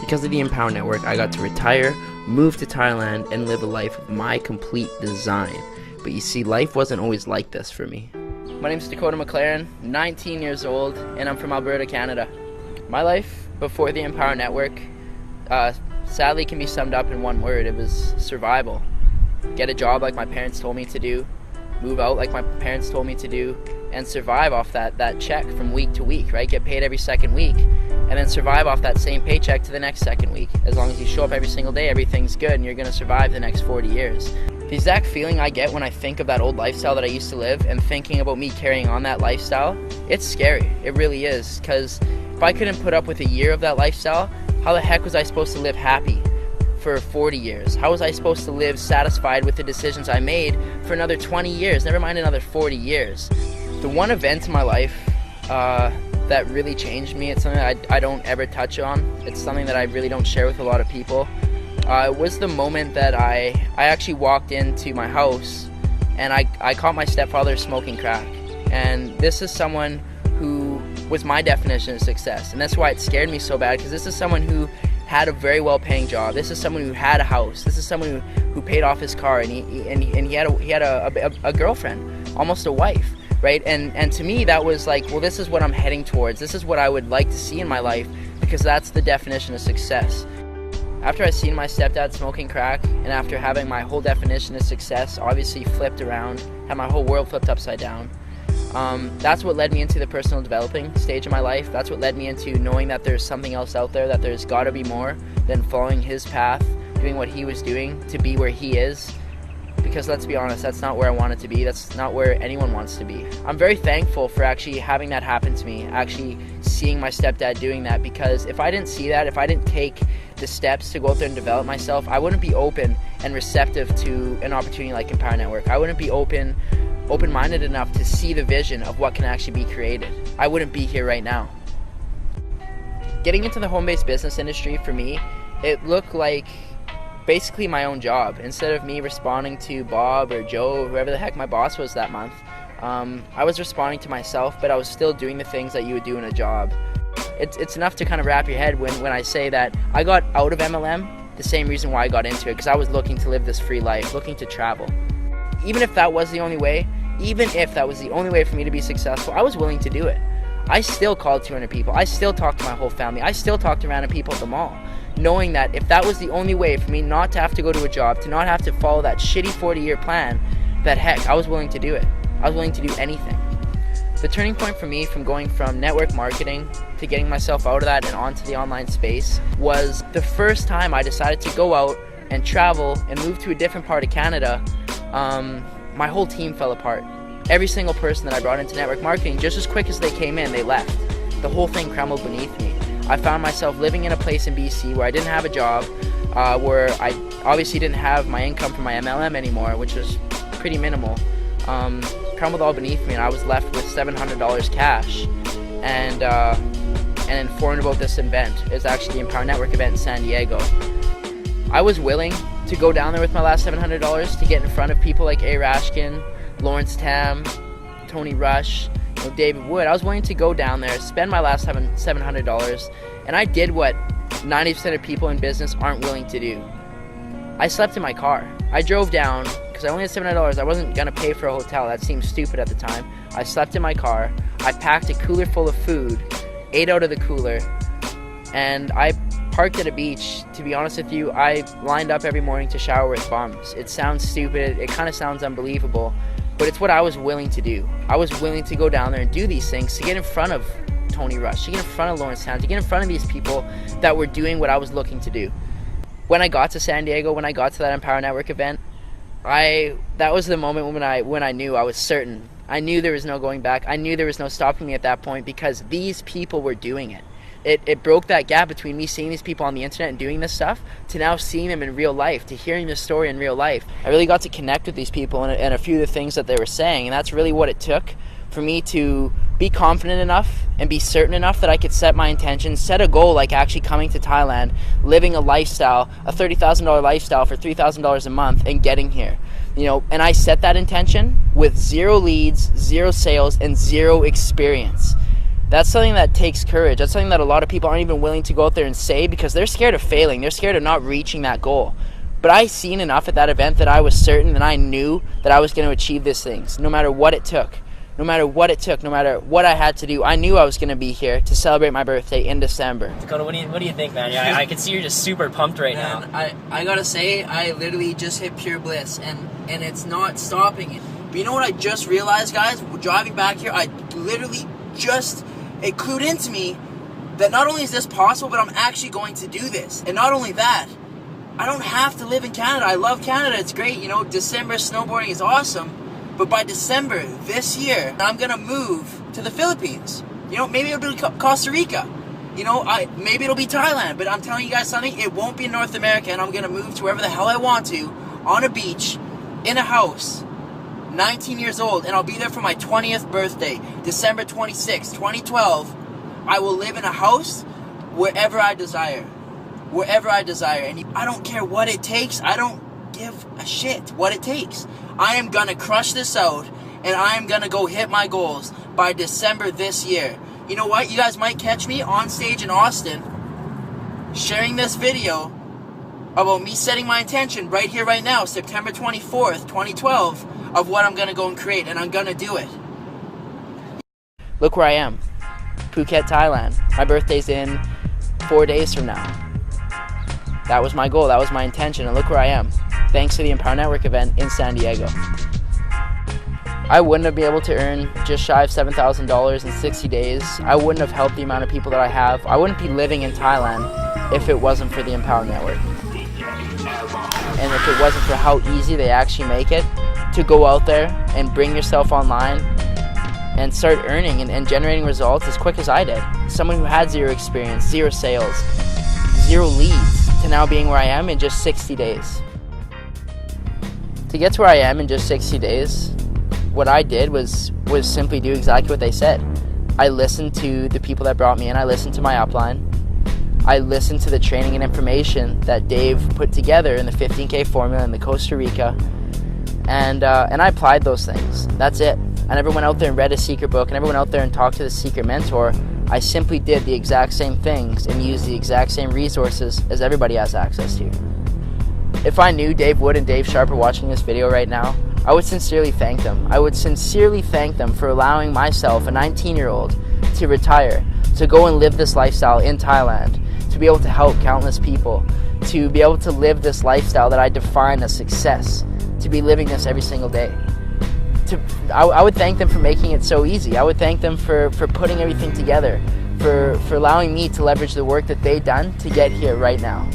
Because of the Empower Network, I got to retire, move to Thailand, and live a life of my complete design. But you see, life wasn't always like this for me. My name's Dakota Mclearn, 19 years old, and I'm from Alberta, Canada. My life before the Empower Network sadly can be summed up in one word. It was survival. Get a job like my parents told me to do, move out like my parents told me to do, and survive off that check from week to week, right? Get paid every second week, and then survive off that same paycheck to the next second week. As long as you show up every single day, everything's good, and you're gonna survive the next 40 years. The exact feeling I get when I think of that old lifestyle that I used to live and thinking about me carrying on that lifestyle, it's scary. It really is, because if I couldn't put up with a year of that lifestyle, how the heck was I supposed to live happy for 40 years? How was I supposed to live satisfied with the decisions I made for another 20 years, never mind another 40 years? The one event in my life that really changed me, it's something that I don't ever touch on. It's something that I really don't share with a lot of people. It was the moment that I actually walked into my house and I caught my stepfather smoking crack. And this is someone who was my definition of success. And that's why it scared me so bad, because this is someone who had a very well-paying job. This is someone who had a house. This is someone who paid off his car, and he had a girlfriend, almost a wife, right? And to me, that was like, well, this is what I'm heading towards. This is what I would like to see in my life, because that's the definition of success. After I seen my stepdad smoking crack, and after having my whole definition of success obviously flipped around, had my whole world flipped upside down, that's what led me into the personal developing stage of my life. That's what led me into knowing that there's something else out there, that there's got to be more than following his path, doing what he was doing to be where he is. Because let's be honest, that's not where I wanted to be. That's not where anyone wants to be. I'm very thankful for actually having that happen to me, actually seeing my stepdad doing that, because if I didn't see that, if I didn't take the steps to go out there and develop myself, I wouldn't be open and receptive to an opportunity like Empower Network. I wouldn't be open-minded enough to see the vision of what can actually be created. I wouldn't be here right now. Getting into the home-based business industry, for me, it looked like basically my own job. Instead of me responding to Bob or Joe or whoever the heck my boss was that month, I was responding to myself, but I was still doing the things that you would do in a job. It's enough to kind of wrap your head when I say that I got out of MLM the same reason why I got into it, because I was looking to live this free life, looking to travel. Even if that was the only way, for me to be successful, I was willing to do it. I still called 200 people. I still talked to my whole family. I still talked to random people at the mall, knowing that if that was the only way for me not to have to go to a job, to not have to follow that shitty 40-year plan, that heck, I was willing to do it. I was willing to do anything. The turning point for me from going from network marketing to getting myself out of that and onto the online space was the first time I decided to go out and travel and move to a different part of Canada. My whole team fell apart. Every single person that I brought into network marketing, just as quick as they came in, they left. The whole thing crumbled beneath me. I found myself living in a place in BC where I didn't have a job, where I obviously didn't have my income from my MLM anymore, which was pretty minimal. Crumbled all beneath me, and I was left with $700 cash, and informed about this event. It's actually the Empower Network event in San Diego. I was willing to go down there with my last $700 to get in front of people like A. Rashkin, Lawrence Tam, Tony Rush, David Wood. I was willing to go down there, spend my last $700, and I did what 90% of people in business aren't willing to do. I slept in my car. I drove down, because I only had $700. I wasn't going to pay for a hotel. That seemed stupid at the time. I slept in my car. I packed a cooler full of food, ate out of the cooler, and I parked at a beach. To be honest with you, I lined up every morning to shower with bums. It sounds stupid. It kind of sounds unbelievable, but it's what I was willing to do. I was willing to go down there and do these things to get in front of Tony Rush, to get in front of Lawrence Town, to get in front of these people that were doing what I was looking to do. When I got to San Diego, when I got to that Empower Network event, that was the moment when I knew I was certain. I knew there was no going back. I knew there was no stopping me at that point, because these people were doing it. It broke that gap between me seeing these people on the internet and doing this stuff to now seeing them in real life, to hearing this story in real life. I really got to connect with these people and a few of the things that they were saying, and that's really what it took for me to be confident enough and be certain enough that I could set my intentions, set a goal like actually coming to Thailand, living a lifestyle, a $30,000 lifestyle for $3,000 a month, and getting here. And I set that intention with 0 leads, 0 sales, and 0 experience. That's something that takes courage. That's something that a lot of people aren't even willing to go out there and say because they're scared of failing. They're scared of not reaching that goal. But I seen enough at that event that I was certain and I knew that I was going to achieve these things, no matter what it took. No matter what it took, no matter what I had to do, I knew I was going to be here to celebrate my birthday in December. Dakota, what do you think, man? Yeah, I can see you're just super pumped right now. I gotta say, I literally just hit pure bliss, and it's not stopping it. But you know what I just realized, guys? Driving back here, I literally it clued into me that not only is this possible, but I'm actually going to do this. And not only that, I don't have to live in Canada. I love Canada. It's great. You know, December snowboarding is awesome. But by December this year, I'm going to move to the Philippines. You know, maybe it'll be Costa Rica. You know, maybe it'll be Thailand. But I'm telling you guys something, it won't be in North America. And I'm going to move to wherever the hell I want to, on a beach, in a house, 19 years old. And I'll be there for my 20th birthday, December 26, 2012. I will live in a house wherever I desire. Wherever I desire. And I don't care what it takes. I don't give a shit what it takes. I am gonna crush this out, and I am gonna go hit my goals by December this year. You know what? You guys might catch me on stage in Austin sharing this video about me setting my intention right here, right now, September 24th, 2012, of what I'm gonna go and create, and I'm gonna do it. Look where I am. Phuket, Thailand. My birthday's in 4 days from now. That was my goal, that was my intention, and look where I am. Thanks to the Empower Network event in San Diego. I wouldn't have been able to earn just shy of $7,000 in 60 days. I wouldn't have helped the amount of people that I have. I wouldn't be living in Thailand if it wasn't for the Empower Network. And if it wasn't for how easy they actually make it to go out there and bring yourself online and start earning and generating results as quick as I did. Someone who had zero experience, zero sales, zero leads, to now being where I am in just 60 days. To get to where I am in just 60 days, what I did was simply do exactly what they said. I listened to the people that brought me in. I listened to my upline. I listened to the training and information that Dave put together in the 15K formula in the Costa Rica, and I applied those things. That's it. I never went out there and read a secret book. I never went out there and talked to the secret mentor. I simply did the exact same things and used the exact same resources as everybody has access to. If I knew Dave Wood and Dave Sharp are watching this video right now, I would sincerely thank them. I would sincerely thank them for allowing myself, a 19-year-old, to retire, to go and live this lifestyle in Thailand, to be able to help countless people, to be able to live this lifestyle that I define as success, to be living this every single day. I would thank them for making it so easy. I would thank them for putting everything together, for allowing me to leverage the work that they've done to get here right now.